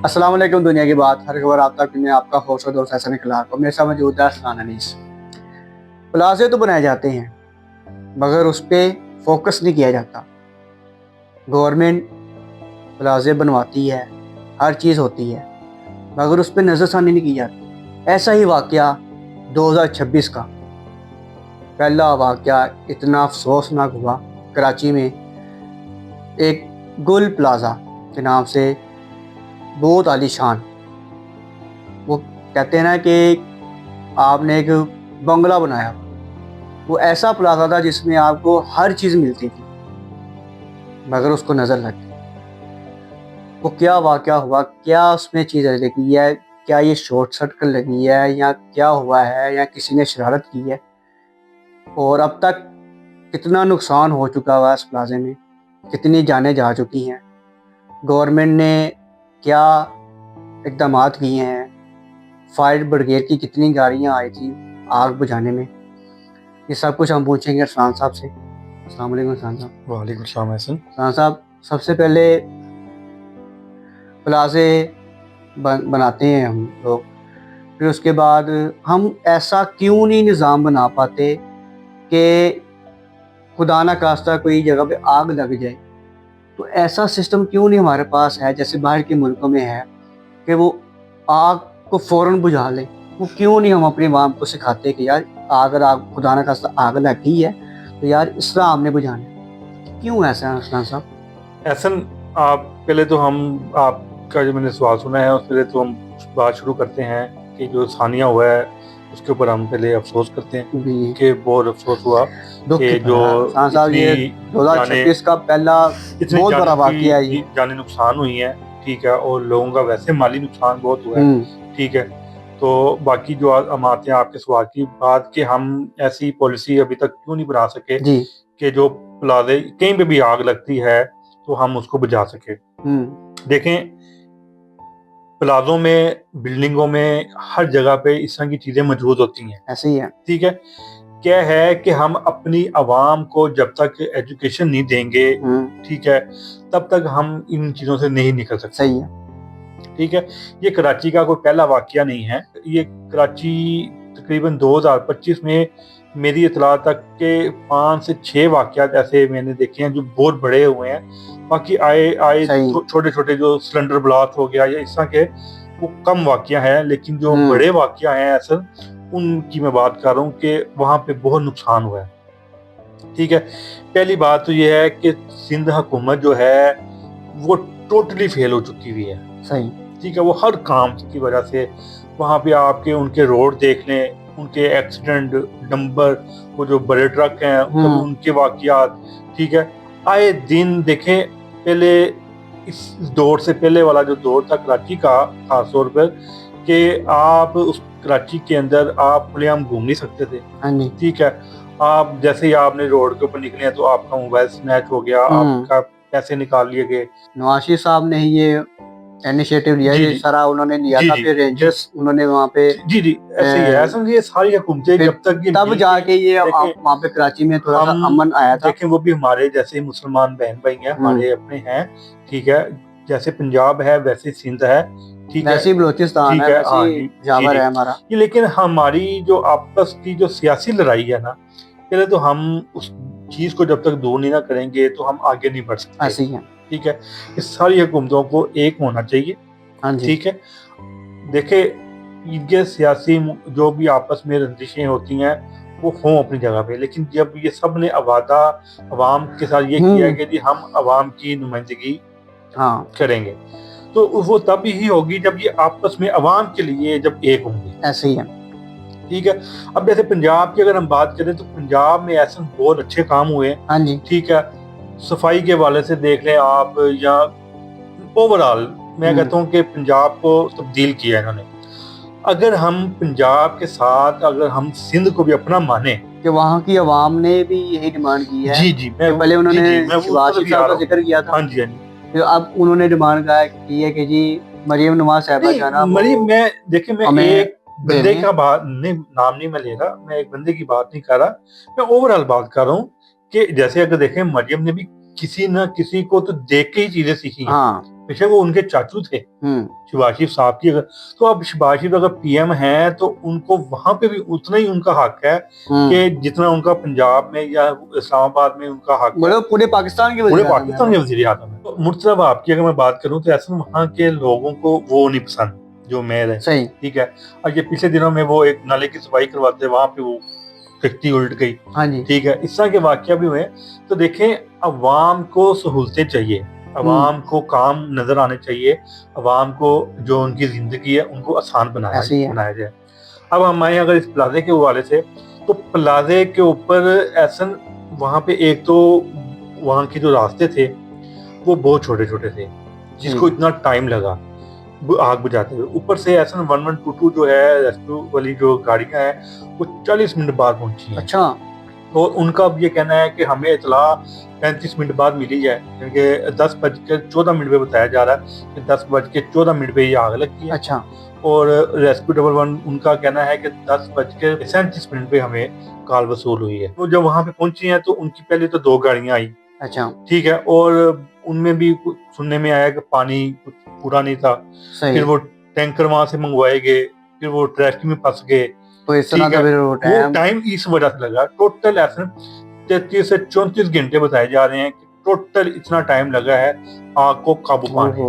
अस्सलाम वालेकुम। दुनिया की बात हर खबर आप तक में आपका होस्ट और दोस्त हसन इखलाक और मेरे साथ मौजूद है अरसलान अनीस। प्लाजे तो बनाए जाते हैं मगर उस पर फोकस नहीं किया जाता। गवर्नमेंट प्लाजे बनवाती है, हर चीज़ होती है मगर उस पर नज़रसानी नहीं की जाती। ऐसा ही वाक़या 2026 का पहला वाक़या इतना अफसोसनाक हुआ। कराची में एक गुल प्लाजा के नाम से बहुत आलीशान, वो कहते हैं ना कि आपने एक बंगला बनाया, वो ऐसा प्लाजा था जिसमें आपको हर चीज़ मिलती थी मगर उसको नज़र लग गई। वो क्या वाक़या हुआ, क्या उसमें चीज़ लगी है, क्या ये शॉर्ट सर्किट लगी है या क्या हुआ है या किसी ने शरारत की है, और अब तक कितना नुकसान हो चुका हुआ इस प्लाजे में, कितनी जानें जा चुकी हैं। गवर्नमेंट ने क्या इक़दाम किए हैं, फायर ब्रिगेड की कितनी गाड़ियाँ आई थी आग बुझाने में, ये सब कुछ हम पूछेंगे अरसलान साहब से। अस्सलाम वालेकुम अरसलान साहब। वालेकुम सलाम हसन। अरसलान साहब, सबसे पहले प्लाजे बनाते हैं हम लोग, फिर उसके बाद हम ऐसा क्यों नहीं निज़ाम बना पाते कि खुदा ना खास्ता कोई जगह पे आग लग जाए, तो ऐसा सिस्टम क्यों नहीं हमारे पास है जैसे बाहर के मुल्कों में है कि वो आग को फ़ौरन बुझा लें। वो क्यों नहीं हम अपनी आवाम को सिखाते कि यार अगर आग खुदा ना खास्ता आग लगी है तो यार इस तरह हमने बुझाना है। क्यों ऐसा है अरसलान साहब? हसन, आप पहले तो हम आपका जो मैंने सवाल सुना है उस पहले तो हम बात शुरू करते हैं कि जो सानिया हुआ है उसके ऊपर हम पहले अफसोस करते हैं जी, कि बहुत अफसोस हुआ दुख कि की जो अरसलान साहब, ये इतनी 2026 का पहला इतनी बहुत बड़ा जानों वाक़या है की ये। जाने नुकसान हुई है, ठीक है, और लोगों का वैसे माली नुकसान बहुत हुआ है, ठीक है। तो बाकी जो हम आते हैं आपके सवाल की बात कि हम ऐसी पॉलिसी अभी तक क्यों नहीं बना सके जी। कि जो प्लाजे कहीं पे भी आग लगती है तो हम उसको बुझा सके। देखें, प्लाजों में, बिल्डिंगों में, हर जगह पे इस तरह की चीजें मौजूद होती हैं, ऐसे ही है। ठीक है। क्या है कि हम अपनी आवाम को जब तक एजुकेशन नहीं देंगे, ठीक है, तब तक हम इन चीजों से नहीं निकल सकते। सही है। ठीक है। ये कराची का कोई पहला वाकया नहीं है। ये कराची तकरीबन 2025 में मेरी इतला तक के 5 से 6 वाकयात ऐसे मैंने देखे हैं जो बहुत बड़े हुए हैं। बाकी आए आए सही। छोटे छोटे जो सिलेंडर ब्लास्ट हो गया या इस तरह के वो कम वाकया है, लेकिन जो बड़े वाकया हैं असल उनकी मैं बात कर रहा हूँ कि वहाँ पे बहुत नुकसान हुआ है। ठीक है। पहली बात तो ये है कि सिंध हुकूमत जो है वो टोटली फेल हो चुकी हुई है। सही। ठीक है। वो हर काम की वजह से वहाँ पे आपके उनके रोड देख लें, उनके एक्सीडेंट नंबर, वो जो बड़े ट्रक हैं कभी उनके वाकयात, ठीक है, आए दिन देखें। पहले इस दौर से पहले वाला जो दौर था कराची का, खास तौर पर कि आप उस कराची के अंदर आप खुलेआम घूम नहीं सकते थे। ठीक है। आप जैसे ही आपने रोड के ऊपर निकले तो आपका मोबाइल स्नैच हो गया, आपका पैसे निकाल लिए गए। नवाशी साहब ने ये इनिशिएटिव लिया, ये सारा उन्होंने लिया था, फिर रेंजर्स उन्होंने वहाँ पे जी जी ऐसे ही है। ऐसा ये सारी हुकूमतें जब तक तब जाके ये वहाँ पे कराची में थोड़ा सा अमन आया था। देखें, वो भी हमारे जैसे मुसलमान बहन भाई हैं, हमारे अपने हैं, ठीक है। जैसे पंजाब है वैसे सिंध है, ठीक है, वैसे बलूचिस्तान है, वैसे जावर है हमारा। ये लेकिन हमारी जो आपस की जो सियासी लड़ाई है ना, पहले तो हम उस चीज को जब तक दूर नहीं ना करेंगे तो हम आगे नहीं बढ़ सकते। ऐसे ही है। ठीक है। इस सारी हुकूमतों को एक होना चाहिए। हाँ जी। ठीक है। देखे, ये सियासी जो भी आपस में रंजिशें होती हैं वो हों अपनी जगह पे, लेकिन जब ये सब ने वादा अवाम के साथ ये किया कि जी हम अवाम की नुमाइंदगी करेंगे, तो वो तब ही होगी जब ये आपस में अवाम के लिए जब एक होंगे। ऐसे ही है। ठीक है। अब जैसे पंजाब की अगर हम बात करें तो पंजाब में ऐसे बहुत अच्छे काम हुए। हाँ जी। ठीक है। सफाई के हवाले से देख लें आप, या ओवरऑल मैं कहता हूँ कि पंजाब को तब्दील किया इन्होंने। अगर हम पंजाब के साथ अगर हम सिंध को भी अपना माने कि वहाँ की आवाम ने भी यही डिमांड की है। जी जी पहले उन्होंने शहबाज साहब का जिक्र किया था। हाँ जी हाँ जी। फिर अब उन्होंने डिमांड की है कि जी मरियम नवाज साहिबा जाना, मरियम, मैं देखिए मैं एक बंदे का बात नहीं, नाम नहीं मैं ले रहा, मैं एक बंदे की बात नहीं कर रहा, मैं ओवरऑल बात कर रहा हूँ कि जैसे अगर देखें मरियम ने भी किसी न किसी को तो देख के ही चीजें सीखी हैं। बेशक वो उनके चाचू थे शहबाज शरीफ साहब की, अगर तो अब शहबाज शरीफ अगर पीएम हैं तो उनको वहां पे भी उतना ही उनका हक है कि जितना उनका पंजाब में या इस्लामाबाद में उनका हक है, पूरे पाकिस्तान के पूरे पाकिस्तान के वजीर आजम है। तो मुर्तज़ा आपकी अगर मैं बात करूं तो ऐसा वहाँ के लोगों को वो नहीं पसंद जो मेयर है, सही, ठीक है। और ये पिछले दिनों में वो एक नाले की सफाई करवाते, वहां पे वो फैक्ट्री उल्ट गई, हाँ जी, ठीक है, इस तरह के वाकया भी हुए। तो देखें, अवाम को सहूलतें चाहिए, अवाम को काम नजर आने चाहिए, अवाम को जो उनकी जिंदगी है उनको आसान बनाया जाए। अब हम आए अगर इस प्लाजे के हवाले से, तो प्लाजे के ऊपर ऐसा वहाँ पे एक तो वहाँ के जो रास्ते थे वो बहुत छोटे छोटे थे, जिसको इतना टाइम लगा आग बुझाते हुए। ऊपर से एसएन 1122 जो है रेस्क्यू वाली जो गाड़ियां हैं वो 40 मिनट बाद पहुंची हैं। अच्छा, और उनका अब ये कहना है कि हमें इतला 35 मिनट बाद मिली है, क्योंकि 10:14 पे बताया जा रहा है कि 10:14 पे ये आग लगी है। अच्छा, और रेस्क्यू 11 उनका कहना है कि 10:37 पे हमें कॉल वसूल हुई है। तो जब वहां पे पहुंची हैं तो उनकी पहले तो 2 गाड़ियां आई, अच्छा, ठीक है, और उनमें भी सुनने में आया कि पानी कुछ पूरा नहीं था। फिर वो टैंकर वहां से मंगवाए गए, फिर वो ट्रैफिक में फंस गए, तो इस तरह का फिर वो टाइम इस वजह से लगा। टोटल ऐसे 33 से 34 घंटे बताए जा रहे हैं कि टोटल इतना टाइम लगा है आग को काबू पाने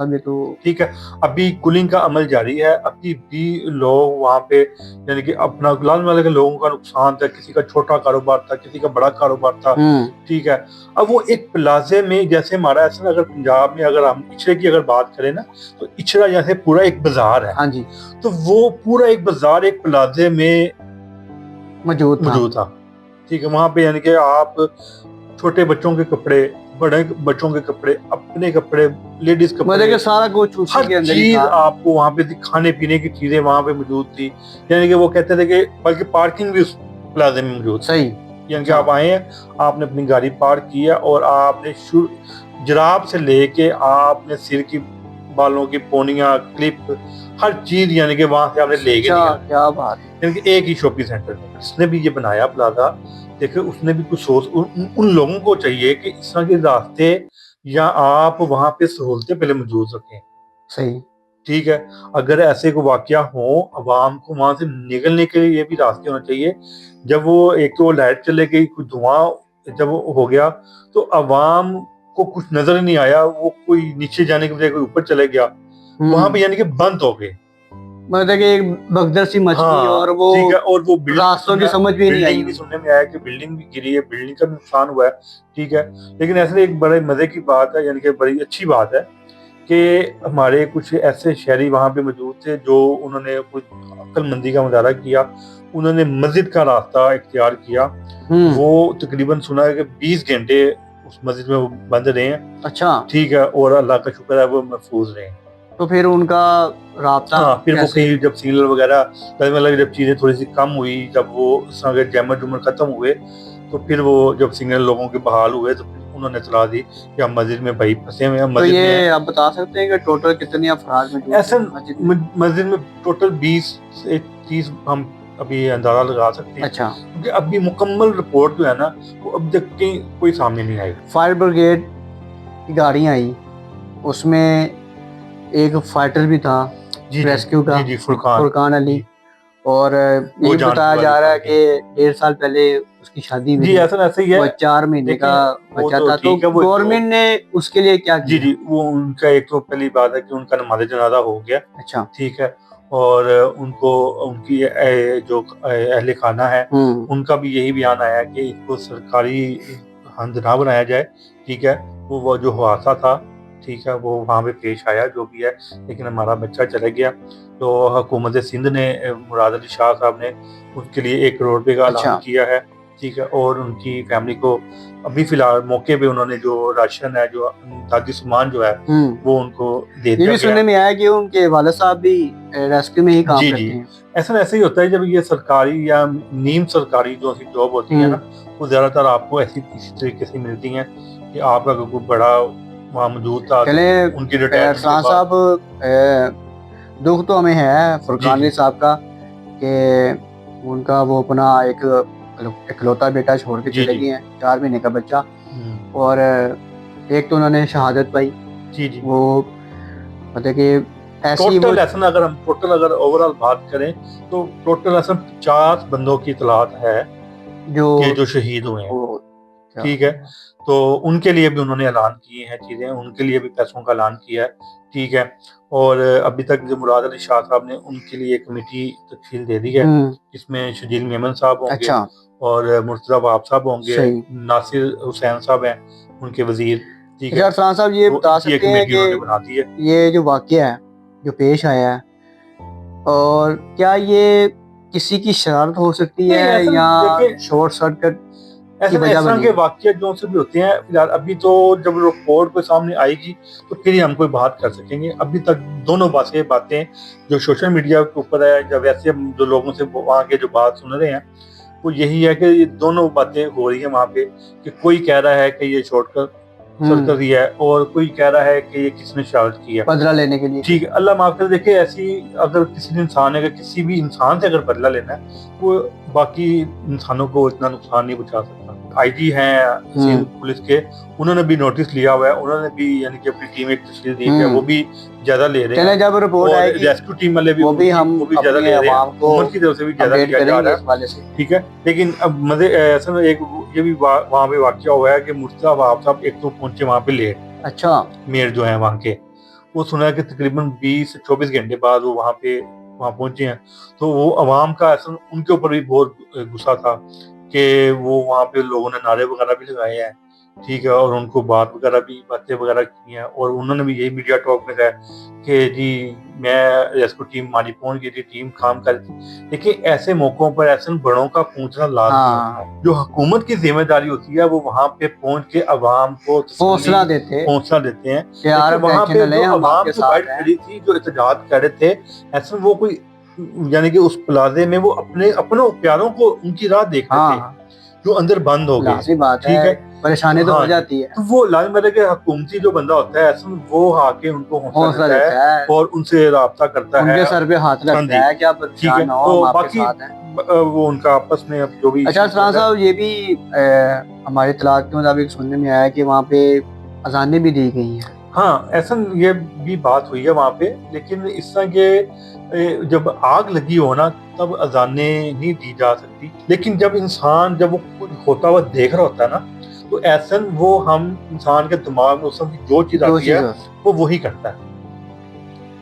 में। तो ठीक है, अभी कूलिंग का अमल जारी है, अभी भी लोग वहाँ पे यानी कि अपना लाने वाले के लोगों का नुकसान था, किसी का छोटा कारोबार था, किसी का बड़ा कारोबार था, ठीक है। अब वो एक प्लाजे में, जैसे हमारा ऐसा अगर पंजाब में अगर हम इचड़े की अगर बात करें ना, तो इचड़ा जैसे पूरा एक बाजार है, हाँ जी, तो वो पूरा एक बाजार एक प्लाजे में मौजूद था, ठीक है। वहाँ पे यानी कि आप छोटे बच्चों के कपड़े, बड़े बच्चों के कपड़े, अपने कपड़े, लेडीज कपड़े, सारा कुछ हर चीज आपको वहाँ पे खाने पीने की चीजें वहाँ पे मौजूद थी। यानी कि वो कहते थे कि बल्कि पार्किंग भी उस प्लाजे में मौजूद, सही, यानी कि आप आए हैं, आपने अपनी गाड़ी पार्क किया और आपने जराब से लेके आपने सिर की बालों की पोनियां, क्लिप, हर चीज यानी कि वहां से आपने ले गया। क्या बात, यानी कि एक ही शॉपिंग सेंटर में जिसने भी ये बनाया प्लाजा, देखिए उसने भी कुछ सोच, उन लोगों को चाहिए कि इस तरह के रास्ते या आप वहां पे सहूलतें पहले मौजूद रखें। सही, ठीक है, अगर ऐसे को वाकया हो, अवाम को वहां से निकलने के लिए भी रास्ते होने चाहिए। जब वो एक तो लाइट चले गई, कुछ धुआं जब हो गया, तो अवाम को कुछ नजर नहीं आया, वो कोई नीचे जाने के बजाय कोई ऊपर चले गया, वहां पे यानी कि बंद हो गए, मतलब कि एक भगदड़ सी मच गई। और वो ठीक है, और वो रास्तों की समझ भी नहीं आई। भी सुनने में आया कि बिल्डिंग भी गिरी है, बिल्डिंग का भी नुकसान हुआ है, ठीक है। लेकिन ऐसे एक बड़े मजे की बात है, यानी कि बड़ी अच्छी बात है कि हमारे कुछ ऐसे शहरी वहां पे मौजूद थे जो उन्होंने कुछ अक्लमंदी का मुजाहरा किया, उन्होंने मस्जिद का रास्ता इख्तियार किया। वो तकरीबन सुना है कि 20 घंटे उस मस्जिद में वो बंद रहे हैं, अच्छा, ठीक है, और अल्लाह का शुक्र है वो महफूज रहे हैं। तो फिर उनका राब्ता फिर वो कहीं जब सिग्नल वगैरह मतलब जब चीजें थोड़ी सी कम हुई, जब वो जैमर जुमर खत्म हुए, तो फिर वो जब सिग्नल लोगों के बहाल हुए, तो उन्होंने इतला दी कि हम मस्जिद में भाई फंसे हुए हैं। तो ये आप बता सकते हैं कि टोटल कितने अफराद में ऐसा मस्जिद में टोटल 20 से 30 हम अभी अंदाजा लगा सकते हैं। अच्छा, क्योंकि अभी मुकम्मल रिपोर्ट जो है ना वो अब तक कोई सामने नहीं आई। फायर ब्रिगेड की गाड़ियां आई, उसमें एक फाइटर भी था रेस्क्यू का, फुरकान अली, और ये बताया जा रहा है कि 1.5 साल पहले उसकी शादी हुई। ऐसा ही है, 4 महीने का बच्चा था। तो गवर्नमेंट ने उसके लिए क्या किया? जी, वो उनका एक तो पहली बात है कि उनका नमाज़ जनाजा हो गया, अच्छा, ठीक है, और उनको उनकी जो अहले खाना है उनका भी यही बयान आया कि इसको सरकारी हंद ना बनाया जाए, ठीक है। वो जो हादसा था, ठीक है, वो वहाँ पे पेश आया जो भी है, लेकिन हमारा बच्चा चला गया। तो हुकूमत सिंध ने, मुराद अली शाह साहब ने उसके लिए 1 करोड़ रुपए का ऐलान किया है, ठीक है, और उनकी फैमिली को अभी फिलहाल मौके पे उन्होंने जो राशन है, जो ताजी सामान जो है वो उनको दे दिया। ये भी सुनने में आया कि उनके वालिद साहब भी रेस्क्यू में ही काम करते हैं। ऐसा ही होता है जब ये सरकारी या नीम सरकारी जो जॉब होती है ना, वो ज्यादातर आपको इसी तरीके से मिलती हैं कि आपका कोई बड़ा वहाँ मौजूद था, उनकी रिटायरमेंट साहब, दुख तो हमें है फुरकान साहब का कि उनका वो अपना एक इकलौता बेटा छोड़ के चले गए हैं, 4 महीने का बच्चा, और एक तो उन्होंने शहादत पाई, जी जी। वो मतलब कि ऐसी वो टोटल लेसन अगर हम टोटल अगर ओवरऑल बात करें तो टोटल लेसन 50 बंदों की इतलात है जो कि जो शहीद हुए हैं। वो क्या ठीक है, तो उनके लिए भी उन्होंने ऐलान किए हैं चीज़ें, उनके लिए भी पैसों का ऐलान किया है। ठीक है, और अभी तक जो मुराद अली शाह साहब ने उनके लिए कमेटी तश्कील दे दी है, जिसमें शजील मेमन साहब होंगे अच्छा और मुर्तज़ा वहाब साहब होंगे, सही। नासिर हुसैन साहब हैं उनके वजीर। ठीक है, अच्छा अरसलान साहब ये तो बता इनकी एक सकते हैं कमेटी कि उन्होंने बना दी है। ये जो वाक़या है जो पेश आया है, और क्या ये किसी की शरारत हो सकती नहीं, है ऐसा या देखिए, शॉर्ट सर्किट की ऐसा वजह इस तरह बनी के है? वाक़यात जो से भी होते हैं, फिलहाल अभी तो जब रिपोर्ट को सामने आएगी तो फिर ही हम कोई बात कर सकेंगे। अभी तक दोनों बातें जो सोशल मीडिया के ऊपर है, या वैसे हम जो लोगों से वहाँ के जो बात सुन रहे हैं, वो यही है कि ये दोनों बातें हो रही है वहाँ पे, कि कोई कह रहा है कि ये शॉर्टकट सर्कस ही है और कोई कह रहा है कि ये किसने शरारत की है। बदला लेने के लिए। ठीक है, अल्लाह माफ करे। देखिए, ऐसी अगर किसी इंसान है, अगर किसी भी इंसान से अगर बदला लेना है, वो बाकी इंसानों को इतना नुकसान नहीं पहुंचा सकता। आईजी हैं सिंध पुलिस के, उन्होंने भी नोटिस लिया हुआ है, उन्होंने भी यानी कि अपनी टीम एक तश्कील दी है, वो भी ज्यादा ले रहे चले हैं, जब रिपोर्ट और आएगी रेस्क्यू टीम वाले भी वो भी हम वो भी ज्यादा अपने ले रहे हैं, अवाम को हुकूमत की तरफ से भी ज्यादा अपडेट लिया जा करेंगे रहा इस है। वाले से। ठीक है, लेकिन अब मजे ऐसा में एक ये भी वहाँ पे वाकया हुआ है कि मुर्तज़ा वहाब साहब एक तो पहुंचे वहाँ पे लेट, अच्छा मेयर जो है वहाँ के, वो सुना है कि तकरीबन 20 से 24 घंटे बाद वो वहाँ पहुंचे हैं। तो वो अवाम का ऐसा उनके ऊपर भी बहुत गुस्सा था कि वो वहाँ पे लोगों ने नारे वगैरह भी लगाए हैं। ठीक है, और उनको बातें वगैरह की हैं, और उन्होंने भी यही मीडिया टॉक में कहा कि जी, मैं रेस्क्यू टीम हमारी पहुंच गई थी, टीम काम कर रही थी। देखिए, ऐसे मौकों पर ऐसे बड़ों का पहुंचना लाजमी होता है। जो हुकूमत की जिम्मेदारी होती है वो वहाँ पे पहुंच के अवाम को हौसला तसल्ली देते हौसला देते हैं। कि यार देखिए, अब वहाँ टेंशन पे न जो लें, हम अवाम आपके जो बाइट साथ हैं। खड़ी थी, जो एहतजाज कर रहे थे, ऐसे वो कोई यानी कि उस प्लाजे में वो अपनों प्यारों को उनकी राह देख रहे थे, हाँ जो अंदर बंद हो गए। लाजमी बात ठीक है, है, परेशानी तो हो हाँ जी, जाती है। तो वो लाजमी बात है कि हुकूमती जो बंदा होता है, ऐसे में वो आके उनको हौसला हौसला देता है देता है, और उनसे राब्ता करता है। उनके सर पे हाथ हाँ रखता जी, है कि आप ठीक परेशान है, ना हो, हम तो आपके बाकी साथ हैं। वो उनका आपस में अब जो भी अच्छा इशू चल अरसलान रहा है। साहब ये भी हमारे इत्तलात के मुताबिक सुनने में आया कि वहाँ पे अजानें भी दी गई हैं। हाँ, ऐसा ये भी बात हुई है वहाँ पे, लेकिन इस तरह के जब आग लगी हो ना, तब अजानें नहीं दी जा सकती। लेकिन जब वो कुछ होता हुआ देख रहा होता है ना, तो ऐसा वो हम इंसान के दिमाग में उस समय जो चीज जो आती है चीज़ वो वही करता है।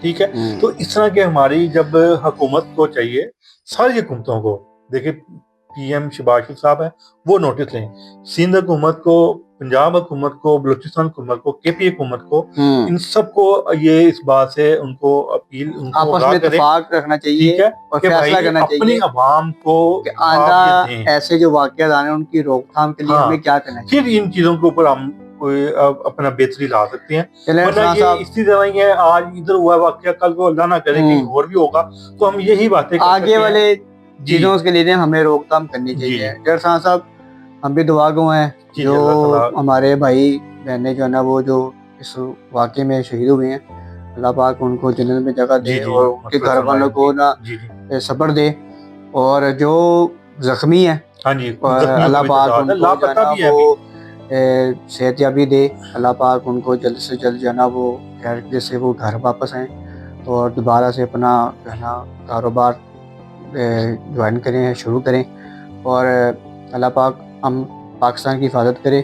ठीक है, तो इस तरह के हमारी जब हुकूमत को चाहिए, सारी हुकूमतों को, देखिए पीएम शहबाज शरीफ साहब है, वो नोटिस लें, सिंध हुकूमत को, पंजाब हुकूमत को, बलूचिस्तान हुकूमत को, केपी हुकूमत को, इन सबको ये इस बात से उनको आपस आगाह में करें। इत्तेफाक रखना ठीक चाहिए है, और कि फैसला भाई करना अपनी चाहिए आवाम को कि आइंदा आप ये दें। ऐसे जो वाक़यात आने उनकी रोकथाम के लिए हमें हाँ, क्या करना फिर चाहिए। इन चीजों के ऊपर हम कोई अपना बेहतरी ला सकते हैं। चले वरना अरसलान ये साहब इसी तरह ही है, आज इधर हुआ वाकया, कल को अल्लाह ना करे कहीं और भी होगा, तो हम यही बातें कर आगे सकते हैं। वाले जी चीज़ों के लिए हमें रोकथाम करनी जी चाहिए। जी अरसलान साहब हम भी दुआ गो हैं जी जो जी, अल्लाह ताला। हमारे भाई बहनें जो है ना वो जो इस वाक़े में शहीद हुए हैं, अल्लाह पाक उनको जन्नत में जगह जी दे जी, और उनके मग़फ़िरत घर फरमाए वालों को उनकी। ना जी जी, सब्र दे। और जो ज़ख्मी है हाँ जी, कुछ जख्मियों की अल्लाह भी पाक तादाद है, उनको जो है लापता ना भी है वो अभी। सेहतयाबी दे। अल्लाह पाक उनको जल्द से जल्द जो है ना वो खैर जैसे वो घर वापस आएँ और दोबारा से अपना जो है ना कारोबार ज्वाइन करें, शुरू करें। और अल्लाह पाक हम पाकिस्तान की हिफाजत करे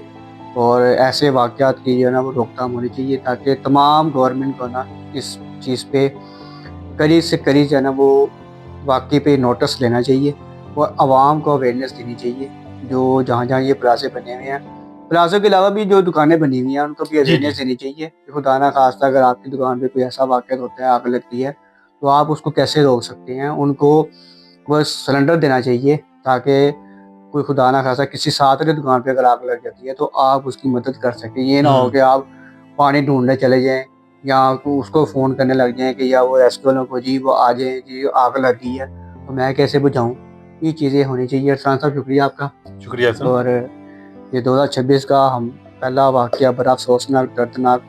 और ऐसे वाक़यात की जो है ना वो रोकथाम होनी चाहिए, ताकि तमाम गवर्नमेंट को ना इस चीज़ पे कड़ी से कड़ी जो है ना वो वाक़ई पे नोटिस लेना चाहिए और आवाम को अवेयरनेस देनी चाहिए। जो जहाँ-जहाँ ये प्लाज़े बने हुए हैं, प्लाज़ों के अलावा भी जो दुकानें बनी हुई हैं उनको भी जी जी अवेयरनेस देनी चाहिए कि खुदा ना ख़ास्ता अगर आपकी दुकान पे कोई ऐसा वाक़या होता है, आग लगती है, तो आप उसको कैसे रोक सकते हैं। उनको बस सिलेंडर देना चाहिए ताकि कोई खुदा ना खासा किसी साथ की दुकान पे अगर आग लग जाती है तो आप उसकी मदद कर सकें। ये ना हो कि आप पानी ढूँढने चले जाएँ या तो उसको फ़ोन करने लग जाएँ कि या वो रेस्क्यू वालों को जी वो आ जाएँ, जी आग लग गई है, तो मैं कैसे बुझाऊँ? ये चीज़ें होनी चाहिए। अरसलान साहब शुक्रिया आपका। शुक्रिया एहसन। और ये 2026 का हम पहला वाक़या बड़ा अफ़सोसनाक, दर्दनाक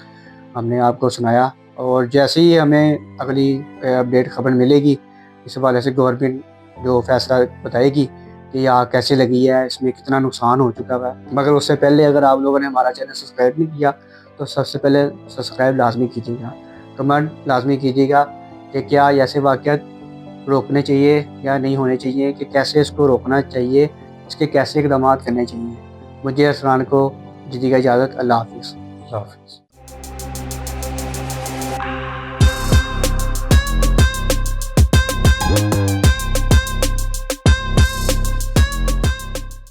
हमने आपको सुनाया और जैसे ही हमें अगली अपडेट खबर मिलेगी, इस हवाले से गवर्नमेंट जो फ़ैसला बताएगी कि आग कैसे लगी है, इसमें कितना नुकसान हो चुका है। मगर उससे पहले अगर आप लोगों ने हमारा चैनल सब्सक्राइब नहीं किया तो सबसे पहले सब्सक्राइब लाजमी कीजिएगा, कमेंट लाजमी कीजिएगा कि क्या ऐसे वाक़यात रोकने चाहिए या नहीं होने चाहिए, कि कैसे इसको रोकना चाहिए, इसके कैसे इक़दाम करने चाहिए। मुझे अरसलान को दीजिएगा इजाज़त। अल्लाह हाफ़िज़। अल्लाह हाफ़िज़।